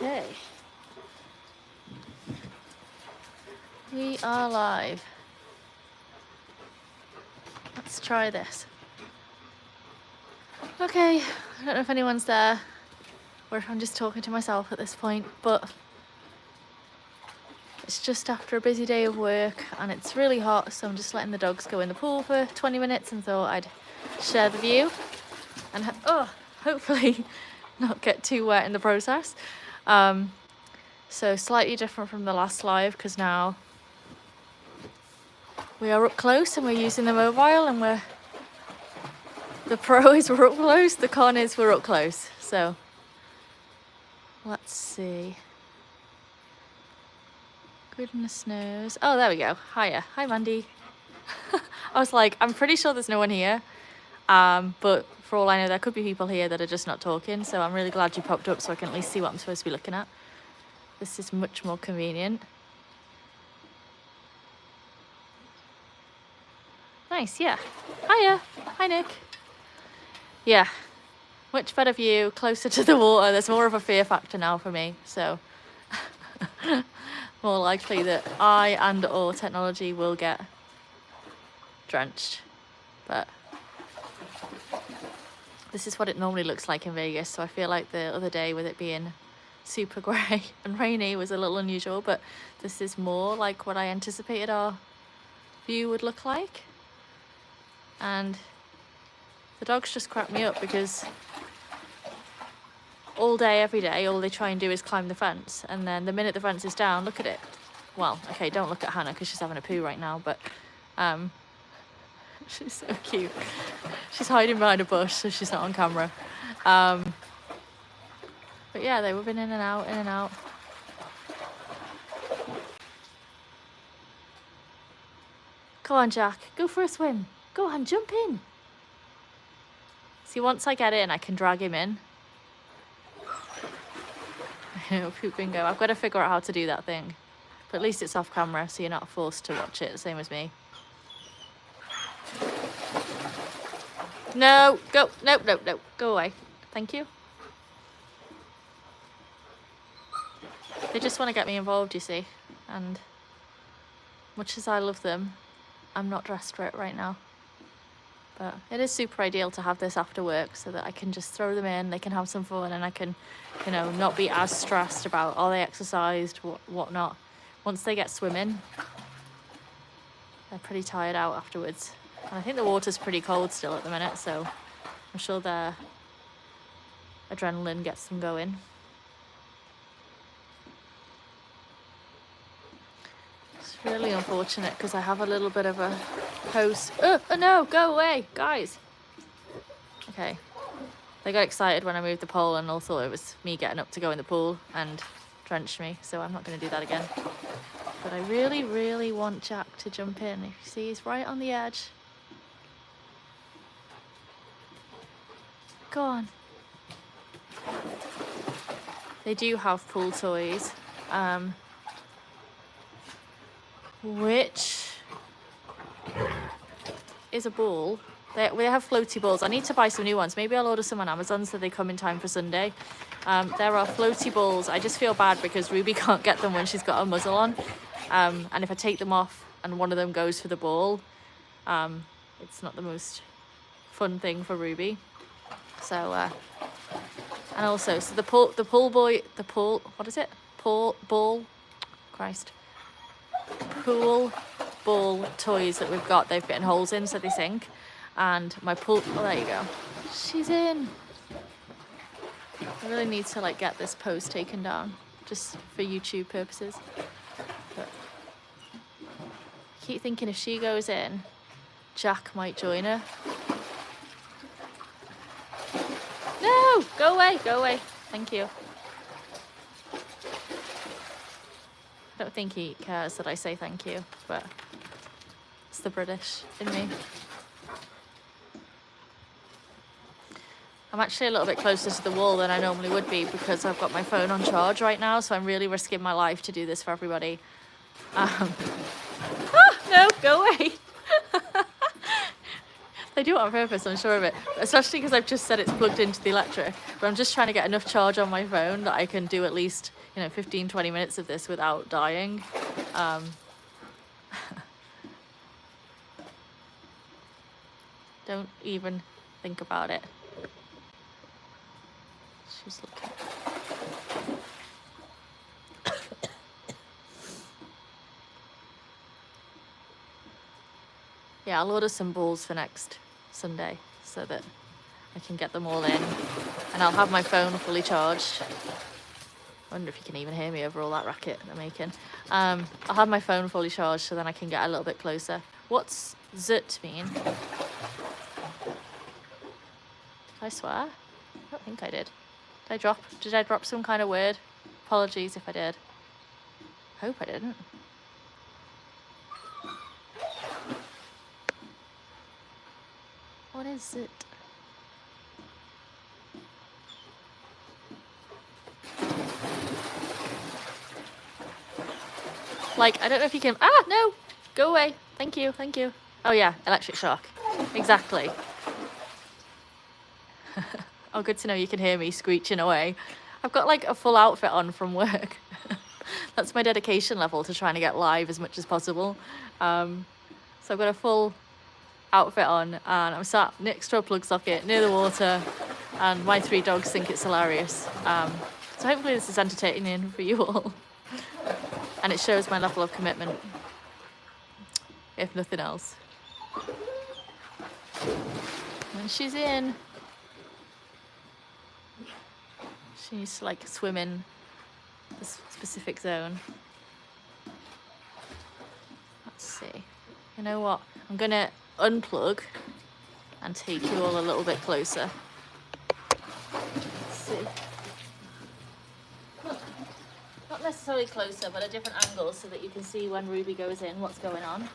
Okay. We are live. Let's try this. Okay, I don't know if anyone's there or if I'm just talking to myself at this point, but it's just after a busy day of work and it's really hot, so I'm just letting the dogs go in the pool for 20 minutes and thought I'd share the view and hopefully not get too wet in the process. So slightly different from the last live because now we are up close and we're using the mobile, and the pros were up close, the conners were up close. So let's see. Goodness knows. Oh, there we go. Hiya. Hi, Mandy. I was like, I'm pretty sure there's no one here. But for all I know, there could be people here that are just not talking. So I'm really glad you popped up so I can at least see what I'm supposed to be looking at. This is much more convenient. Nice, yeah. Hiya. Hi, Nick. Yeah. Much better view, closer to the water. There's more of a fear factor now for me. So more likely that I and or technology will get drenched. But this is what it normally looks like in Vegas. So I feel like the other day with it being super grey and rainy was a little unusual, but this is more like what I anticipated our view would look like. And the dogs just crack me up because all day, every day, all they try and do is climb the fence. And then the minute the fence is down, look at it. Well, okay, don't look at Hannah because she's having a poo right now, but she's so cute. She's hiding behind a bush, so she's not on camera. But yeah, they were in and out, in and out. Go on, Jack, go for a swim. Go on, jump in. See, once I get in, I can drag him in. Poop bingo. I've got to figure out how to do that thing. But at least it's off camera, so you're not forced to watch it, same as me. No, go. Nope, nope, nope. Go away. Thank you. They just want to get me involved, you see. And much as I love them, I'm not dressed for it right now. But it is super ideal to have this after work so that I can just throw them in, they can have some fun, and I can, you know, not be as stressed about, are they exercised, whatnot. Once they get swimming, they're pretty tired out afterwards. And I think the water's pretty cold still at the minute, so I'm sure their adrenaline gets them going. It's really unfortunate because I have a little bit of a post. Oh no, go away, guys. Okay. They got excited when I moved the pole and all thought it was me getting up to go in the pool and drenched me, so I'm not going to do that again. But I really, really want Jack to jump in. If you see, he's right on the edge. Go on. They do have pool toys, which is a ball. They have floaty balls. I need to buy some new ones. Maybe I'll order some on Amazon so they come in time for Sunday. There are floaty balls. I just feel bad because Ruby can't get them when she's got her muzzle on. And if I take them off and one of them goes for the ball, it's not the most fun thing for Ruby. So, and also, so the pool ball toys that we've got, they've bitten holes in so they sink. And my pool, oh, there you go. She's in. I really need to like get this post taken down just for YouTube purposes. But I keep thinking if she goes in, Jack might join her. No, go away, go away. Thank you. I don't think he cares that I say thank you, but it's the British in me. I'm actually a little bit closer to the wall than I normally would be because I've got my phone on charge right now, so I'm really risking my life to do this for everybody. No, go away. They do it on purpose, I'm sure of it. Especially because I've just said it's plugged into the electric. But I'm just trying to get enough charge on my phone that I can do at least, 15, 20 minutes of this without dying. Don't even think about it. She's looking. Yeah, I'll order some balls for next Sunday so that I can get them all in. And I'll have my phone fully charged. I wonder if you can even hear me over all that racket they're making. I'll have my phone fully charged so then I can get a little bit closer. What's zut mean? Did I swear? I don't think I did. Did I drop some kind of word? Apologies if I did. Hope I didn't. What is it? Like, I don't know if you can... Ah, no! Go away. Thank you, thank you. Oh yeah, electric shock. Exactly. Oh, good to know you can hear me screeching away. I've got like a full outfit on from work. That's my dedication level to trying to get live as much as possible. So I've got a full outfit on and I'm sat next to a plug socket near the water and my 3 dogs think it's hilarious. So hopefully this is entertaining for you all. And it shows my level of commitment, if nothing else. And she's in. She needs to like swim in this specific zone. Let's see. You know what? I'm gonna unplug and take you all a little bit closer. Let's see. Not necessarily closer, but a different angle so that you can see when Ruby goes in what's going on.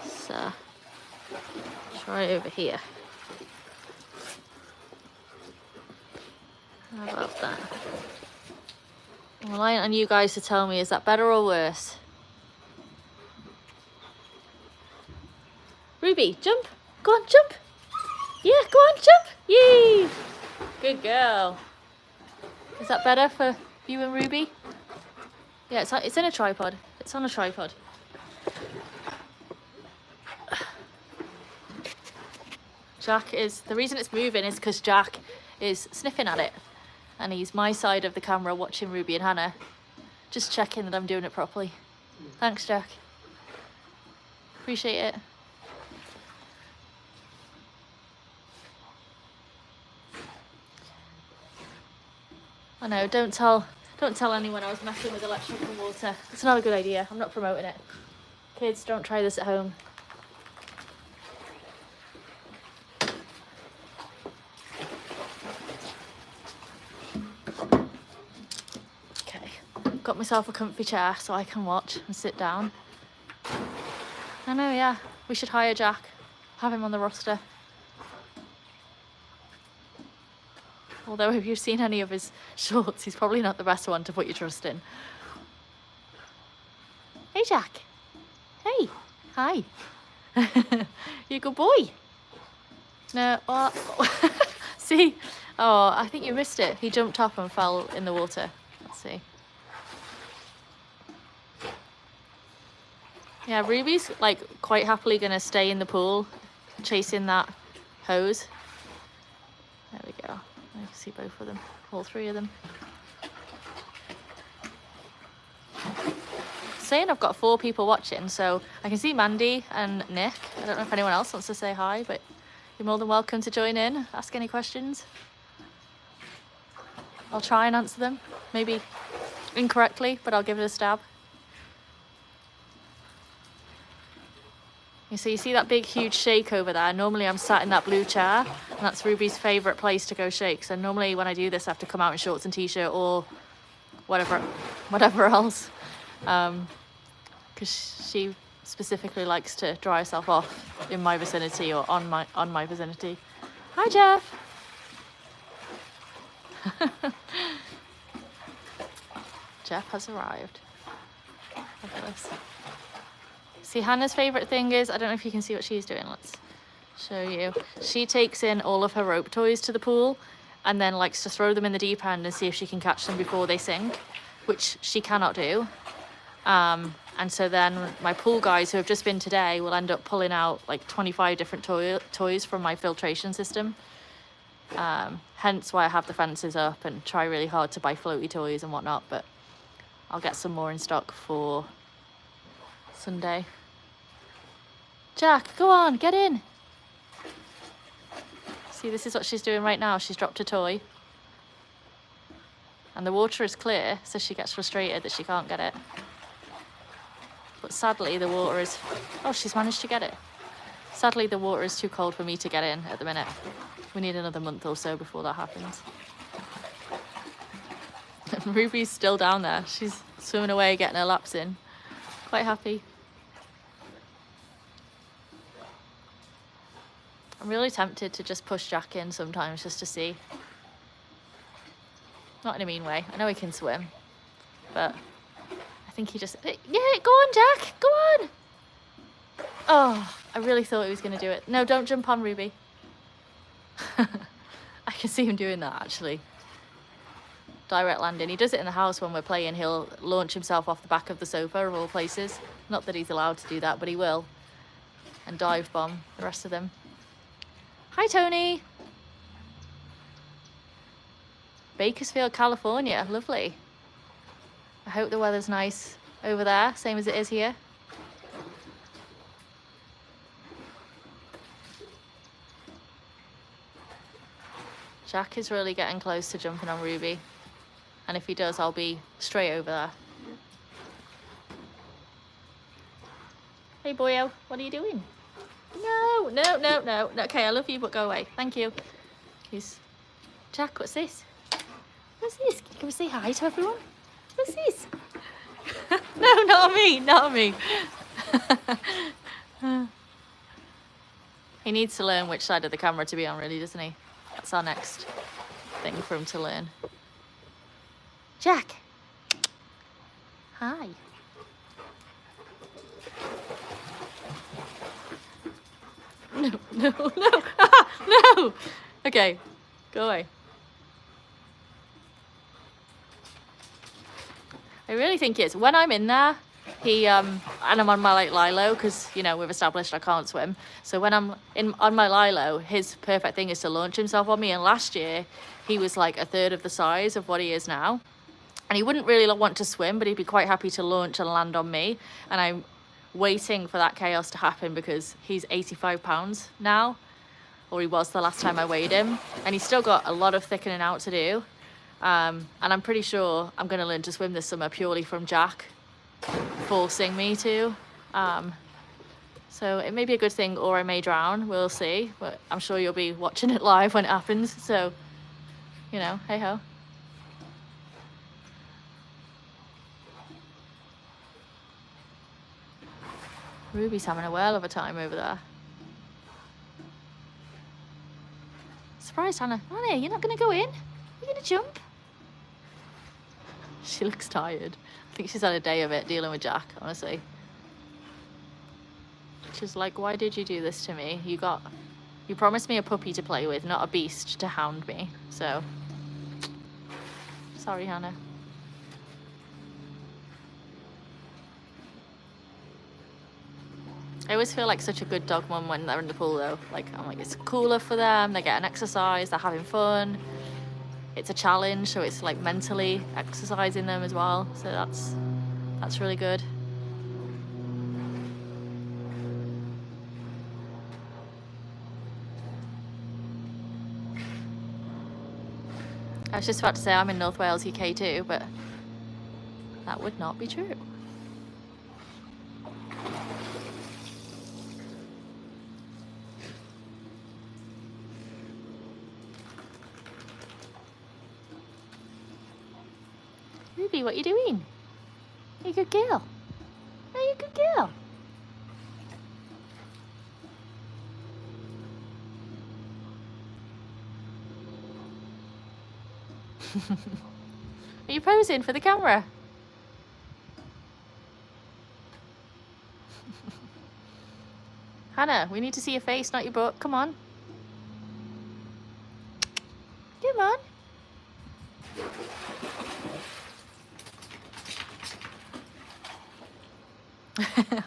So, try over here. How about that? I'm relying on you guys to tell me, is that better or worse? Ruby, jump! Go on, jump! Yeah, go on, jump! Yay! Good girl. Is that better for you and Ruby? Yeah, it's in a tripod. It's on a tripod. Jack is... The reason it's moving is because Jack is sniffing at it. And he's my side of the camera watching Ruby and Hannah. Just checking that I'm doing it properly. Thanks, Jack. Appreciate it. I know, don't tell anyone I was messing with electric and water. It's not a good idea. I'm not promoting it. Kids, don't try this at home. Okay, got myself a comfy chair so I can watch and sit down. I know, yeah, we should hire Jack. Have him on the roster. Although if you've seen any of his shorts, he's probably not the best one to put your trust in. Hey, Jack. Hey. Hi. You're a good boy. No, see? Oh, I think you missed it. He jumped up and fell in the water. Let's see. Yeah, Ruby's like quite happily gonna stay in the pool, chasing that hose. There we go. I can see both of them, all 3 of them. Saying I've got 4 people watching, so I can see Mandy and Nick. I don't know if anyone else wants to say hi, but you're more than welcome to join in, ask any questions. I'll try and answer them, maybe incorrectly, but I'll give it a stab. You see that big huge shake over there? Normally I'm sat in that blue chair and that's Ruby's favourite place to go shake. So normally when I do this I have to come out in shorts and t-shirt or whatever else. Because she specifically likes to dry herself off in my vicinity or on my vicinity. Hi, Jeff. Jeff has arrived. Look at this. See, Hannah's favourite thing is, I don't know if you can see what she's doing. Let's show you. She takes in all of her rope toys to the pool and then likes to throw them in the deep end and see if she can catch them before they sink, which she cannot do. And so then my pool guys who have just been today will end up pulling out like 25 different toys from my filtration system. Hence why I have the fences up and try really hard to buy floaty toys and whatnot, but I'll get some more in stock for Sunday. Jack, go on, get in. See, this is what she's doing right now. She's dropped a toy. And the water is clear, so she gets frustrated that she can't get it. But sadly, the water is... Oh, she's managed to get it. Sadly, the water is too cold for me to get in at the minute. We need another month or so before that happens. Ruby's still down there. She's swimming away, getting her laps in. Quite happy. I'm really tempted to just push Jack in sometimes just to see. Not in a mean way. I know he can swim, but I think he just... Yeah, go on, Jack. Go on. Oh, I really thought he was going to do it. No, don't jump on, Ruby. I can see him doing that, actually. Direct landing. He does it in the house when we're playing. He'll launch himself off the back of the sofa, of all places. Not that he's allowed to do that, but he will. And dive bomb the rest of them. Hi, Tony. Bakersfield, California. Lovely. I hope the weather's nice over there, same as it is here. Jack is really getting close to jumping on Ruby. And if he does, I'll be straight over there. Hey, boyo, what are you doing? No, no, no, no. Okay, I love you, but go away. Thank you. Jack, what's this? What's this? Can we say hi to everyone? What's this? No, not me, not me. He needs to learn which side of the camera to be on, really, doesn't he? That's our next thing for him to learn. Jack. Hi. No, no, no. Ah, no. Okay, go away. I really think it's when I'm in there, and I'm on my lilo, because you know we've established I can't swim. So when I'm on my lilo, his perfect thing is to launch himself on me. And last year he was like a third of the size of what he is now, and he wouldn't really want to swim, but he'd be quite happy to launch and land on me. And I'm waiting for that chaos to happen because he's 85 pounds now, or he was the last time I weighed him, and he's still got a lot of thickening out to do. And I'm pretty sure I'm going to learn to swim this summer purely from Jack forcing me to. So it may be a good thing, or I may drown. We'll see. But I'm sure you'll be watching it live when it happens. So, you know, hey ho. Ruby's having a whale of a time over there. Surprised, Hannah. Hannah, you're not going to go in? You're going to jump? She looks tired. I think she's had a day of it dealing with Jack, honestly. She's like, why did you do this to me? You promised me a puppy to play with, not a beast to hound me. So, sorry, Hannah. I always feel like such a good dog mum when they're in the pool, though. Like, I'm like, it's cooler for them. They're getting exercise. They're having fun. It's a challenge, so it's like mentally exercising them as well. So that's really good. I was just about to say I'm in North Wales, UK too, but that would not be true. Ruby, what are you doing? Are you a good girl? Are you a good girl? Are you posing for the camera? Hannah, we need to see your face, not your butt. Come on. Come on.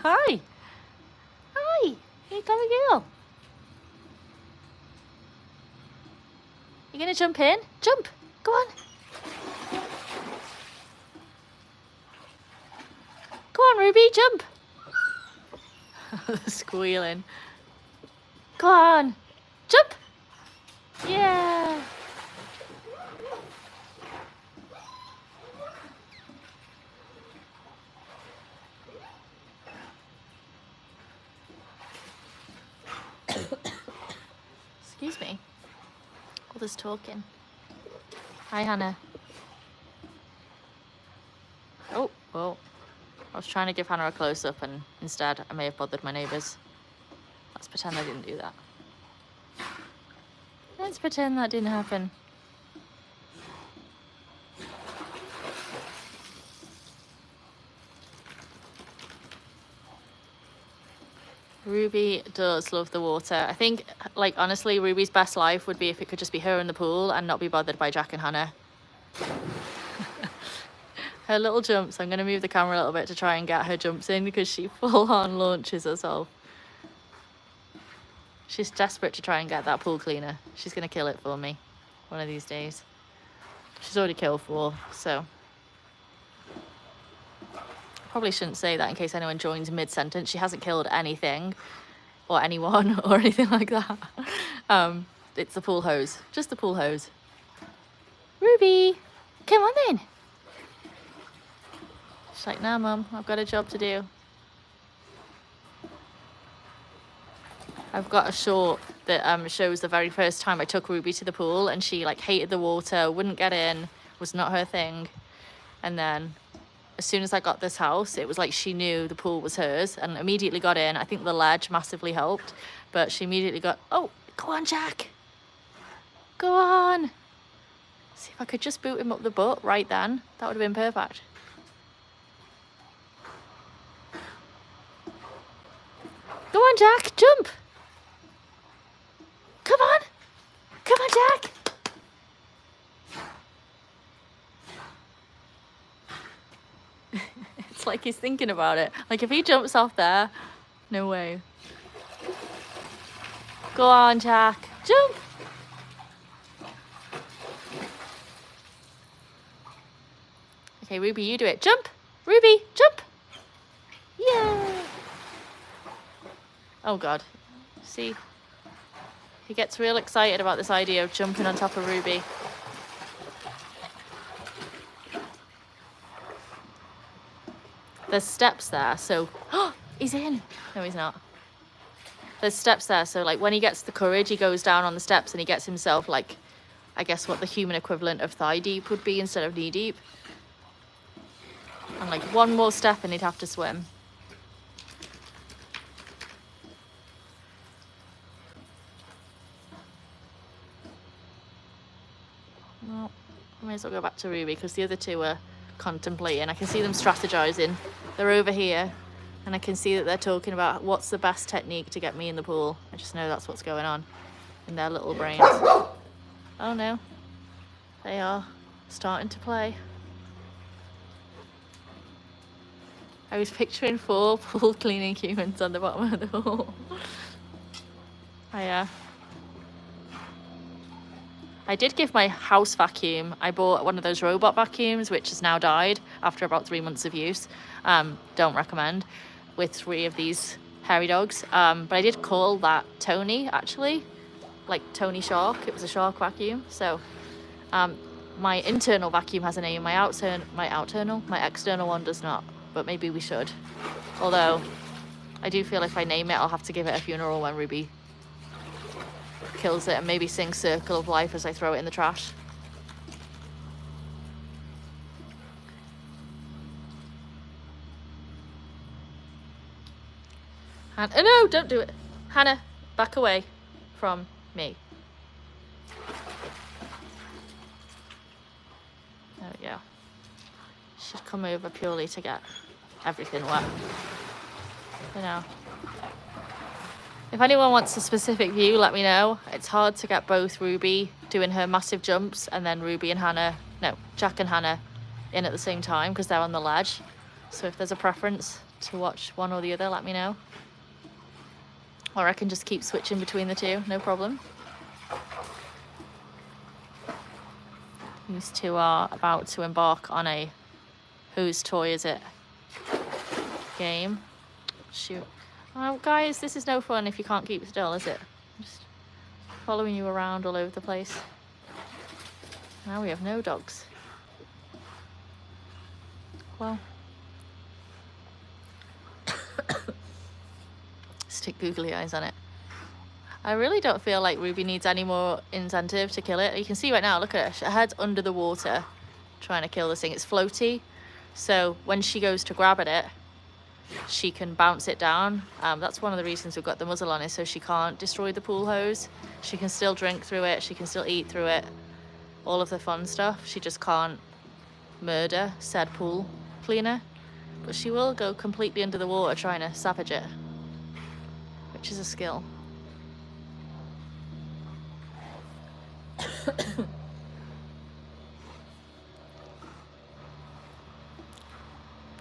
Hi. Hi. Here you come, girl. You gonna jump in? Jump. Go on. Go on, Ruby, jump. Squealing. Go on. Jump. Yeah. Excuse me. All this talking. Hi, Hannah. Oh, well. I was trying to give Hannah a close-up and instead I may have bothered my neighbours. Let's pretend I didn't do that. Let's pretend that didn't happen. Ruby does love the water. I think, like, honestly, Ruby's best life would be if it could just be her in the pool and not be bothered by Jack and Hannah. Her little jumps, I'm going to move the camera a little bit to try and get her jumps in because she full on launches herself. She's desperate to try and get that pool cleaner. She's going to kill it for me one of these days. She's already killed 4, so. Probably shouldn't say that in case anyone joins mid-sentence. She hasn't killed anything or anyone or anything like that. It's the pool hose, just the pool hose. Ruby, come on then. She's like, nah, Mum, I've got a job to do. I've got a short that shows the very first time I took Ruby to the pool and she like hated the water, wouldn't get in, was not her thing. And then as soon as I got this house, it was like she knew the pool was hers and immediately got in. I think the ledge massively helped, but she immediately got, oh, go on, Jack. Go on. See if I could just boot him up the butt right then. That would have been perfect. Go on, Jack, jump. Come on. Come on, Jack. It's like he's thinking about it. Like if he jumps off there, no way. Go on, Jack. Jump. Okay, Ruby, you do it. Jump. Ruby, jump. Yeah. Oh, God. See? He gets real excited about this idea of jumping on top of Ruby. There's steps there, so... Oh, he's in. No, he's not. There's steps there, so, like, when he gets the courage, he goes down on the steps and he gets himself, like, I guess what the human equivalent of thigh deep would be instead of knee deep. And, like, one more step and he'd have to swim. Well, I may as well go back to Ruby because the other two are contemplating. I can see them strategizing. They're over here and I can see that they're talking about what's the best technique to get me in the pool. I just know that's what's going on in their little brains. Oh no, they are starting to play. I was picturing 4 pool cleaning humans on the bottom of the pool. I did give my house vacuum. I bought one of those robot vacuums, which has now died after about 3 months of use. Don't recommend with 3 of these hairy dogs. But I did call that Tony, actually, like Tony Shark. It was a shark vacuum. So my internal vacuum has a name. My external one does not. But maybe we should. Although I do feel if I name it, I'll have to give it a funeral when Ruby kills it and maybe sing Circle of Life as I throw it in the trash. No, don't do it. Hannah, back away from me. There we go. She'd come over purely to get everything wet. You know. If anyone wants a specific view, let me know. It's hard to get both Ruby doing her massive jumps and then Ruby and Hannah, no, Jack and Hannah in at the same time because they're on the ledge. So if there's a preference to watch one or the other, let me know. Or I can just keep switching between the two, no problem. These two are about to embark on a whose toy is it game. Shoot. Oh, guys, this is no fun if you can't keep still, is it? Just following you around all over the place. Now we have no dogs. Well. Stick googly eyes on it. I really don't feel like Ruby needs any more incentive to kill it. You can see right now, look at her. Her head's under the water trying to kill this thing. It's floaty. So when she goes to grab at it, she can bounce it down. That's one of the reasons we've got the muzzle on, is so she can't destroy the pool hose. She can still drink through it, she can still eat through it, all of the fun stuff. She just can't murder said pool cleaner, but she will go completely under the water trying to savage it, which is a skill.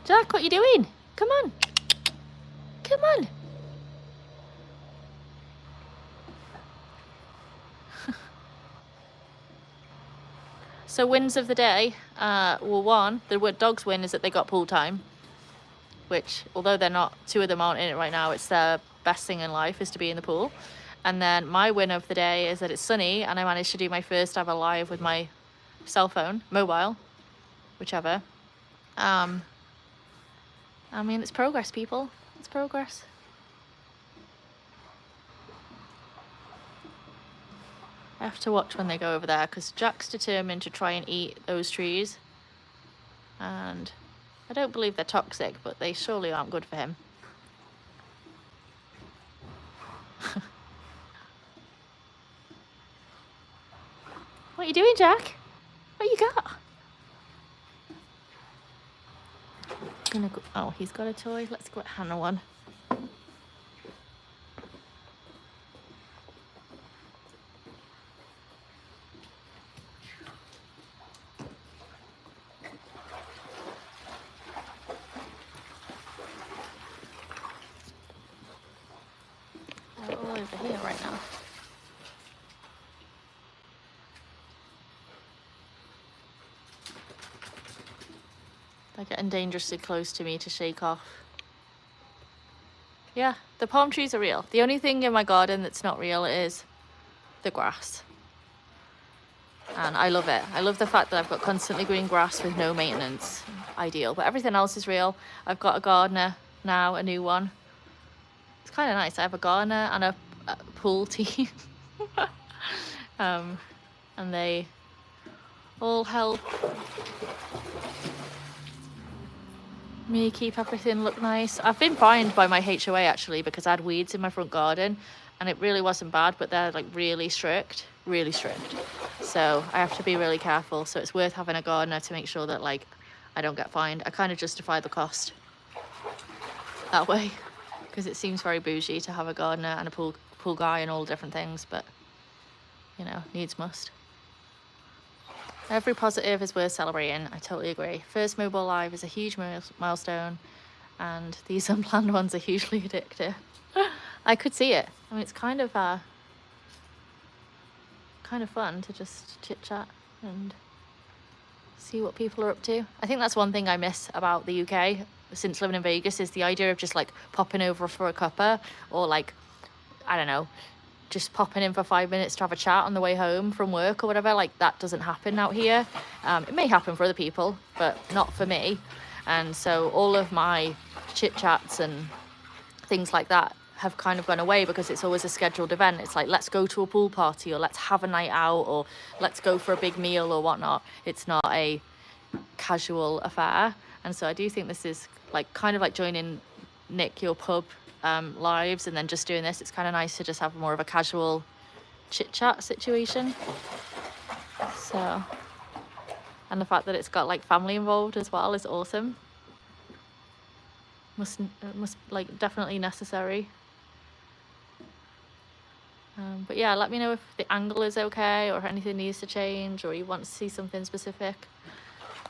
Jack, what are you doing? Come on. Come on. So wins of the day, well, one, the dogs win is that they got pool time, which, although they're not, two of them aren't in it right now, it's their best thing in life is to be in the pool. And then my win of the day is that it's sunny and I managed to do my first ever live with my cell phone, mobile, whichever. I mean, it's progress, people. It's progress. I have to watch when they go over there because Jack's determined to try and eat those trees. And I don't believe they're toxic, but they surely aren't good for him. What are you doing, Jack? What you got? Gonna go, oh, he's got a toy. Let's go at Hannah one. They're all over here right now. They're getting dangerously close to me to shake off. Yeah, the palm trees are real. The only thing in my garden that's not real is the grass. And I love it. I love the fact that I've got constantly green grass with no maintenance. Ideal. But everything else is real. I've got a gardener now, a new one. It's kind of nice. I have a gardener and a pool team. And they all help me keep everything look nice. I've been fined by my HOA actually because I had weeds in my front garden and it really wasn't bad, but they're like really strict. So I have to be really careful. So it's worth having a gardener to make sure that like I don't get fined. I kind of justify the cost that way because it seems very bougie to have a gardener and a pool guy and all different things, but you know, needs must. Every positive is worth celebrating. I totally agree. First mobile live is a huge milestone, and these unplanned ones are hugely addictive. I could see it. I mean, it's kind of fun to just chit chat and see what people are up to. I think that's one thing I miss about the UK since living in Vegas is the idea of just like popping over for a cuppa or like, I don't know, just popping in for 5 minutes to have a chat on the way home from work or whatever. Like that doesn't happen out here. It may happen for other people, but not for me. And so all of my chit chats and things like that have kind of gone away because it's always a scheduled event. It's like, let's go to a pool party or let's have a night out or let's go for a big meal or whatnot. It's not a casual affair. And so I do think this is like kind of like joining Nick, your pub lives, and then just doing this. It's kind of nice to just have more of a casual chit chat situation. So, and the fact that it's got like family involved as well is awesome. must like definitely necessary. But yeah, let me know if the angle is okay or if anything needs to change or you want to see something specific.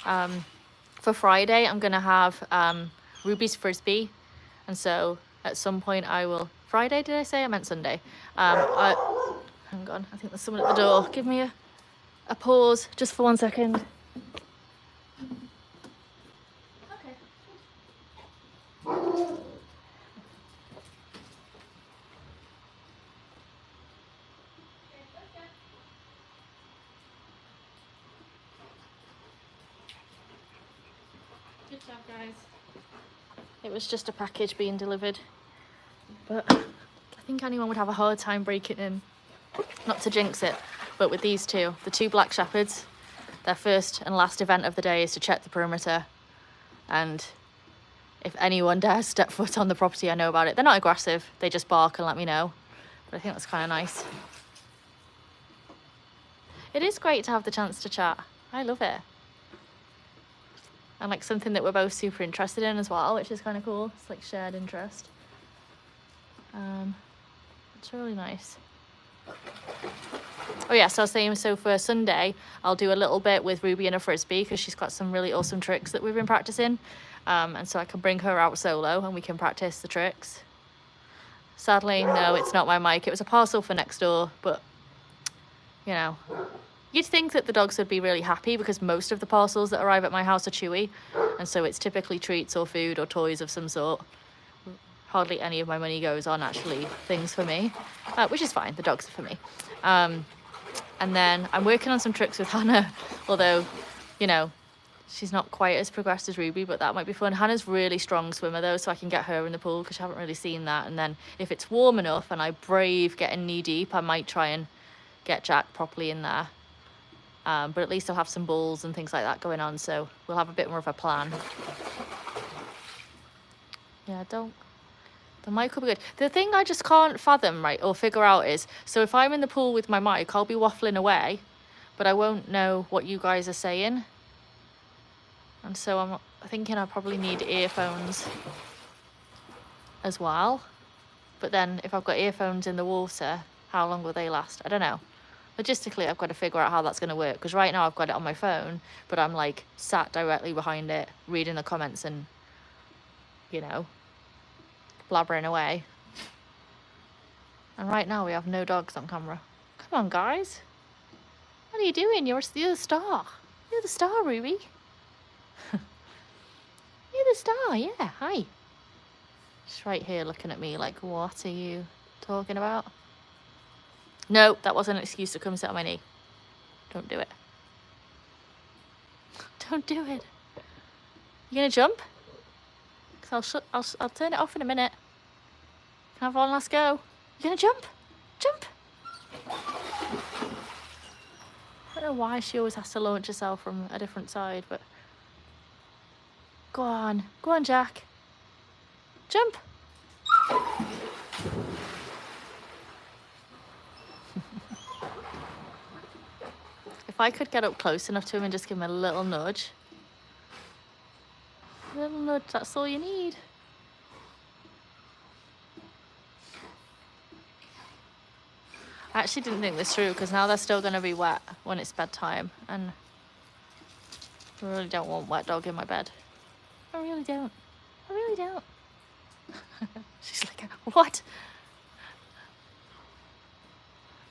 For Friday, I'm gonna have Ruby's Frisbee, and so at some point I will. Friday, did I say? I meant Sunday. Hang on, I think there's someone at the door. Give me a pause just for 1 second. Okay. Good job, guys. It was just a package being delivered, but I think anyone would have a hard time breaking in. Not to jinx it, but with these two, the two black shepherds, their first and last event of the day is to check the perimeter, and if anyone dares step foot on the property, I know about it. They're not aggressive, they just bark and let me know, but I think that's kind of nice. It is great to have the chance to chat. I love it. And like something that we're both super interested in as well, which is kind of cool. It's like shared interest. It's really nice. Oh yeah, so I was saying, so for Sunday, I'll do a little bit with Ruby and a Frisbee because she's got some really awesome tricks that we've been practicing. And so I can bring her out solo and we can practice the tricks. Sadly, no, it's not my mic. It was a parcel for next door, but you know, you'd think that the dogs would be really happy because most of the parcels that arrive at my house are chewy, and so it's typically treats or food or toys of some sort. Hardly any of my money goes on actually things for me, which is fine. The dogs are for me. And then I'm working on some tricks with Hannah, although, you know, she's not quite as progressed as Ruby, but that might be fun. Hannah's really strong swimmer though, so I can get her in the pool because I haven't really seen that. And then if it's warm enough and I brave getting knee deep, I might try and get Jack properly in there. But at least I'll have some balls and things like that going on, so we'll have a bit more of a plan. Yeah, the mic will be good. The thing I just can't fathom, right, or figure out is, so if I'm in the pool with my mic, I'll be waffling away, but I won't know what you guys are saying. And so I'm thinking I probably need earphones as well. But then if I've got earphones in the water, how long will they last? I don't know. Logistically, I've got to figure out how that's going to work, because right now I've got it on my phone, but I'm like sat directly behind it, reading the comments and, you know, blabbering away. And right now we have no dogs on camera. Come on, guys. What are you doing? You're the star. You're the star, Ruby. You're the star, yeah. Hi. She's right here looking at me like, what are you talking about? No, that wasn't an excuse to come sit on my knee. Don't do it. Don't do it. You gonna jump? Because I'll turn it off in a minute. Can I have one last go? You gonna jump? Jump! I don't know why she always has to launch herself from a different side, but... Go on, Jack. Jump! If I could get up close enough to him and just give him a little nudge. A little nudge, that's all you need. I actually didn't think this through, because now they're still going to be wet when it's bedtime, and I really don't want wet dog in my bed. I really don't. I really don't. She's like, what?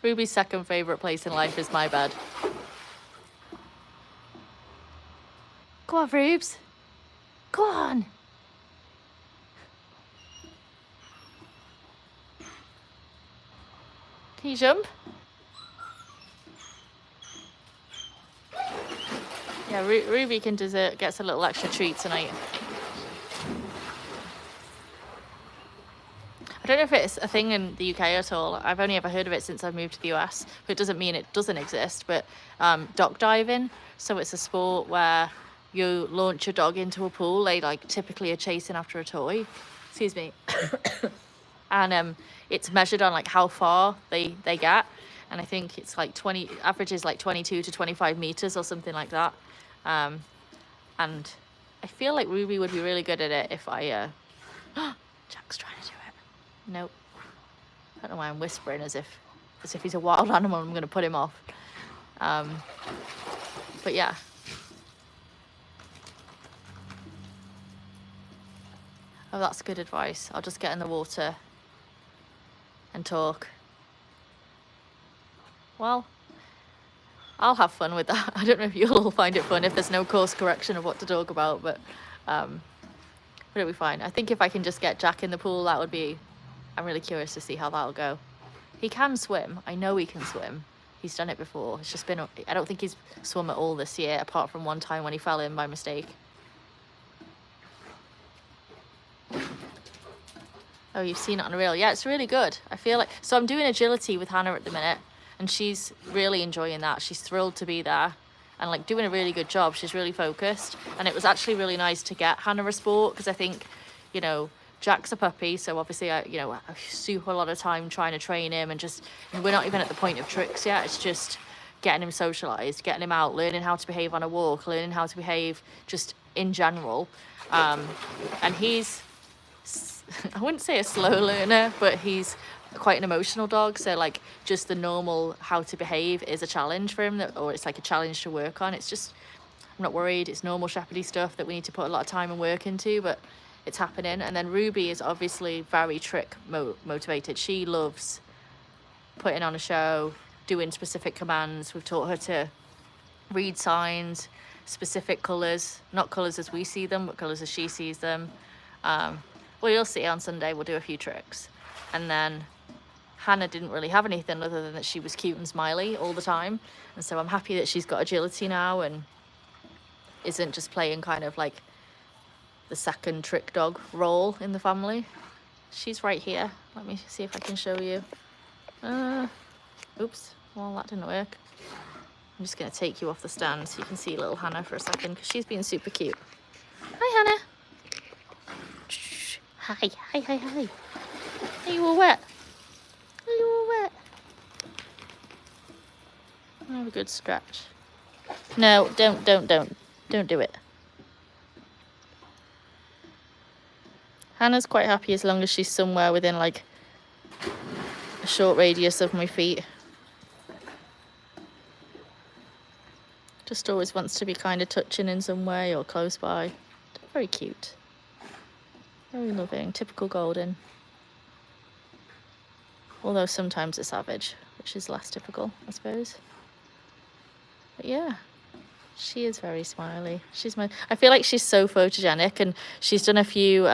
Ruby's second favourite place in life is my bed. Go on, Rubes. Go on. Can you jump? Yeah, Ruby gets a little extra treat tonight. I don't know if it's a thing in the UK at all. I've only ever heard of it since I've moved to the US, but it doesn't mean it doesn't exist. But dock diving, so it's a sport where you launch your dog into a pool. They like typically are chasing after a toy. Excuse me. And it's measured on like how far they get, and I think it's like average is like 22 to 25 meters or something like that. And I feel like Ruby would be really good at it if I Jack's trying to do it. Nope. I don't know why I'm whispering as if he's a wild animal and I'm going to put him off. But yeah. Oh, that's good advice. I'll just get in the water and talk. Well, I'll have fun with that. I don't know if you'll all find it fun if there's no course correction of what to talk about, but it'll be fine. I think if I can just get Jack in the pool, that would be... I'm really curious to see how that'll go. He can swim. I know he can swim. He's done it before. It's just been... I don't think he's swum at all this year, apart from one time when he fell in by mistake. Oh, you've seen it on a reel. Yeah, it's really good. I feel like... So I'm doing agility with Hannah at the minute, and she's really enjoying that. She's thrilled to be there and like doing a really good job. She's really focused. And it was actually really nice to get Hannah a sport, because I think, you know, Jack's a puppy, so obviously I super a lot of time trying to train him, and we're not even at the point of tricks yet. It's just getting him socialized, getting him out, learning how to behave on a walk, learning how to behave just in general. And he's, I wouldn't say a slow learner, but he's quite an emotional dog. So like just the normal how to behave is a challenge for him, or it's like a challenge to work on. It's just, I'm not worried. It's normal shepherdy stuff that we need to put a lot of time and work into, but it's happening. And then Ruby is obviously very trick motivated. She loves putting on a show, doing specific commands. We've taught her to read signs, specific colours, not colours as we see them, but colours as she sees them. Well, you'll see on Sunday we'll do a few tricks. And then Hannah didn't really have anything other than that she was cute and smiley all the time. And so I'm happy that she's got agility now and isn't just playing kind of like the second trick dog role in the family. She's right here. Let me see if I can show you. Oops, well that didn't work. I'm just going to take you off the stand so you can see little Hannah for a second, because she's being super cute. Hi, Hannah. Shh. Hi. Are you all wet? Are you all wet? Have a good scratch. No, don't do it. Hannah's quite happy as long as she's somewhere within like a short radius of my feet. Just always wants to be kind of touching in some way or close by. Very cute. Very loving. Typical golden. Although sometimes a savage, which is less typical, I suppose. But yeah, she is very smiley. I feel like she's so photogenic, and she's done a few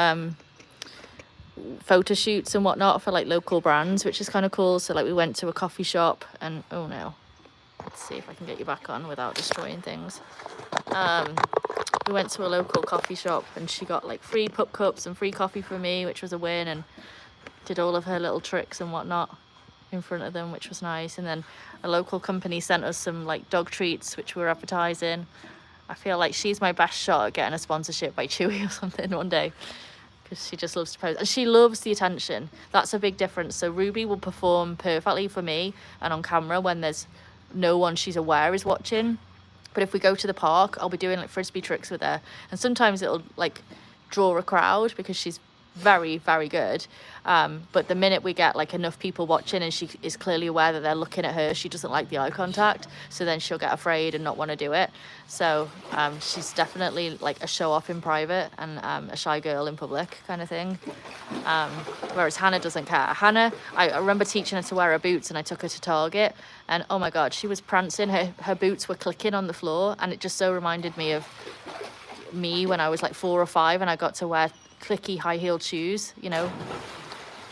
photo shoots and whatnot for like local brands, which is kind of cool. So like we went to a coffee shop and, oh no. Let's see if I can get you back on without destroying things. We went to a local coffee shop and she got like free pup cups and free coffee for me, which was a win, and did all of her little tricks and whatnot in front of them, which was nice. And then a local company sent us some like dog treats, which we were advertising. I feel like she's my best shot at getting a sponsorship by Chewy or something one day, because she just loves to pose and she loves the attention. That's a big difference. So Ruby will perform perfectly for me and on camera when there's no one she's aware is watching. But if we go to the park, I'll be doing like frisbee tricks with her, and sometimes it'll like draw a crowd because she's very, very good. But the minute we get like enough people watching and she is clearly aware that they're looking at her, she doesn't like the eye contact, so then she'll get afraid and not want to do it. So she's definitely like a show off in private and a shy girl in public kind of thing. Whereas Hannah doesn't care. Hannah, I remember teaching her to wear her boots, and I took her to Target, and oh my god, she was prancing. Her boots were clicking on the floor, and it just so reminded me of me when I was like 4 or 5 and I got to wear clicky high-heeled shoes, you know,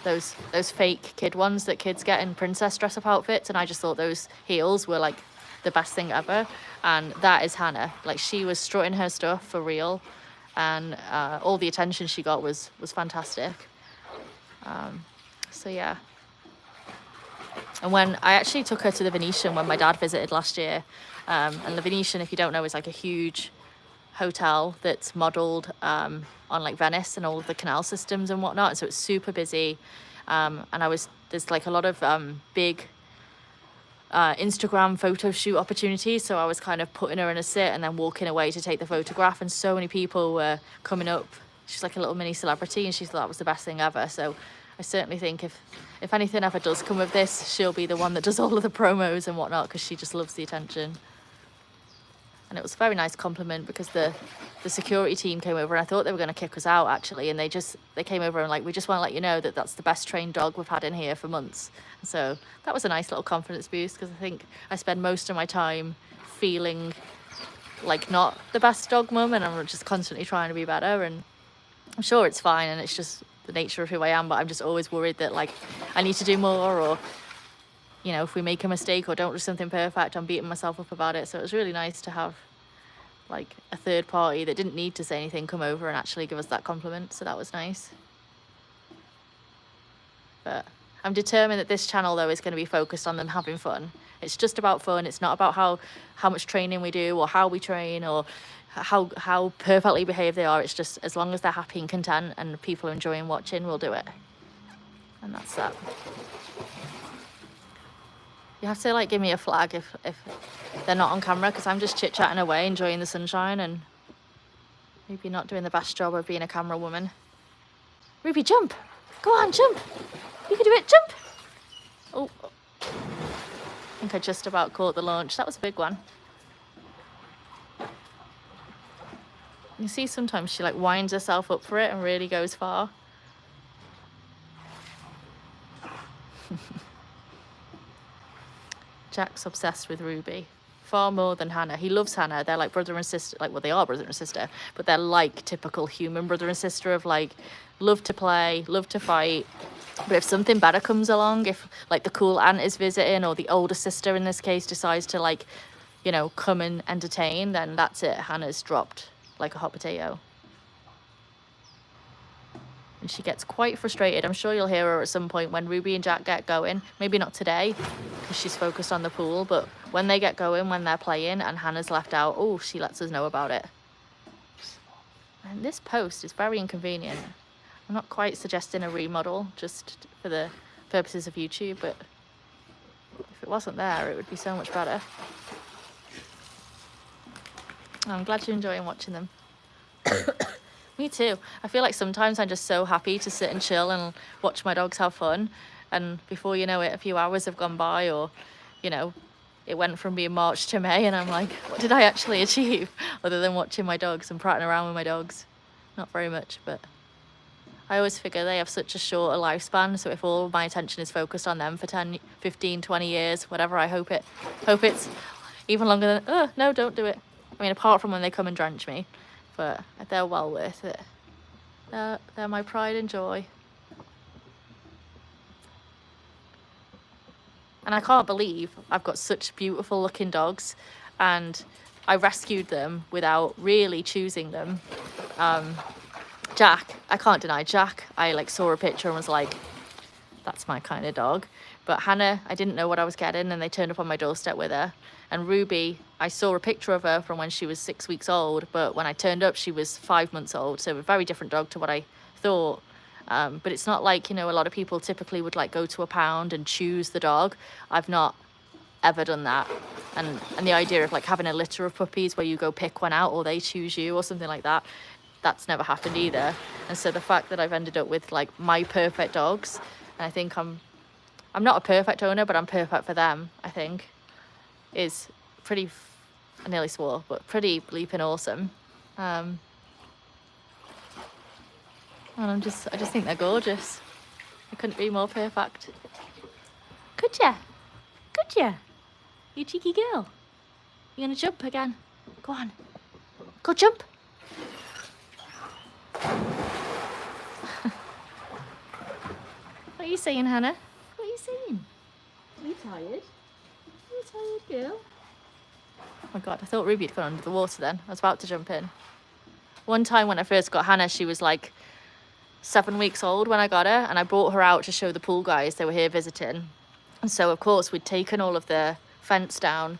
those fake kid ones that kids get in princess dress-up outfits, and I just thought those heels were like the best thing ever. And that is Hannah. Like, she was strutting her stuff for real, and all the attention she got was fantastic. So yeah. And when I actually took her to the Venetian when my dad visited last year, and the Venetian, if you don't know, is like a huge hotel that's modelled on like Venice and all of the canal systems and whatnot, and so it's super busy. And there's like a lot of big Instagram photo shoot opportunities, so I was kind of putting her in a sit and then walking away to take the photograph, and so many people were coming up she's like a little mini celebrity, and she thought that was the best thing ever. So I certainly think if anything ever does come of this, she'll be the one that does all of the promos and whatnot, because she just loves the attention. And it was a very nice compliment, because the security team came over, and I thought they were going to kick us out actually, and they came over and like, we just want to let you know that that's the best trained dog we've had in here for months. And so that was a nice little confidence boost, because I think I spend most of my time feeling like not the best dog mum, and I'm just constantly trying to be better, and I'm sure it's fine, and it's just the nature of who I am, but I'm just always worried that like I need to do more, or you know, if we make a mistake or don't do something perfect, I'm beating myself up about it. So it was really nice to have like a third party that didn't need to say anything come over and actually give us that compliment. So that was nice. But I'm determined that this channel though is going to be focused on them having fun. It's just about fun. It's not about how much training we do, or how we train, or how perfectly behaved they are. It's just as long as they're happy and content and people are enjoying watching, we'll do it. And that's that. You have to like give me a flag if they're not on camera, because I'm just chit-chatting away, enjoying the sunshine, and maybe not doing the best job of being a camera woman. Ruby, jump! Go on, jump! You can do it, jump! Oh, I think I just about caught the launch. That was a big one. You see sometimes she like winds herself up for it and really goes far. Jack's obsessed with Ruby, far more than Hannah. He loves Hannah. They're like brother and sister, like, well, they are brother and sister, but they're like typical human brother and sister of like, love to play, love to fight. But if something better comes along, if like the cool aunt is visiting, or the older sister in this case decides to like, you know, come and entertain, then that's it. Hannah's dropped like a hot potato. And she gets quite frustrated. I'm sure you'll hear her at some point when Ruby and Jack get going. Maybe not today, because she's focused on the pool, but when they get going, when they're playing and Hannah's left out, oh, she lets us know about it. And this post is very inconvenient. I'm not quite suggesting a remodel just for the purposes of YouTube, but if it wasn't there, it would be so much better. I'm glad you're enjoying watching them. Me too. I feel like sometimes I'm just so happy to sit and chill and watch my dogs have fun, and before you know it, a few hours have gone by, or you know, it went from being March to May, and I'm like, what did I actually achieve other than watching my dogs and prattling around with my dogs? Not very much, but I always figure they have such a shorter lifespan, so if all my attention is focused on them for 10, 15, 20 years, whatever, I hope it's even longer than, oh, no, don't do it. I mean, apart from when they come and drench me, but they're well worth it. They're my pride and joy. And I can't believe I've got such beautiful looking dogs, and I rescued them without really choosing them. Jack, I can't deny Jack, I like saw a picture and was like, that's my kind of dog. But Hannah, I didn't know what I was getting, and they turned up on my doorstep with her. And Ruby, I saw a picture of her from when she was 6 weeks old, but when I turned up, she was 5 months old. So a very different dog to what I thought. But it's not like, you know, a lot of people typically would like go to a pound and choose the dog. I've not ever done that. And the idea of like having a litter of puppies where you go pick one out or they choose you or something like that, that's never happened either. And so the fact that I've ended up with like my perfect dogs, and I think I'm not a perfect owner, but I'm perfect for them, I think, is pretty, I nearly swore, but pretty bleeping awesome. And I just think they're gorgeous. I couldn't be more perfect. Could ya? Could ya? You cheeky girl. You gonna jump again? Go on. Go jump. What are you saying, Hannah? What are you saying? Are you tired? Are you tired, girl? Oh my God, I thought Ruby had gone under the water then. I was about to jump in. One time when I first got Hannah, she was like 7 weeks old when I got her, and I brought her out to show the pool guys. They were here visiting. And so, of course, we'd taken all of the fence down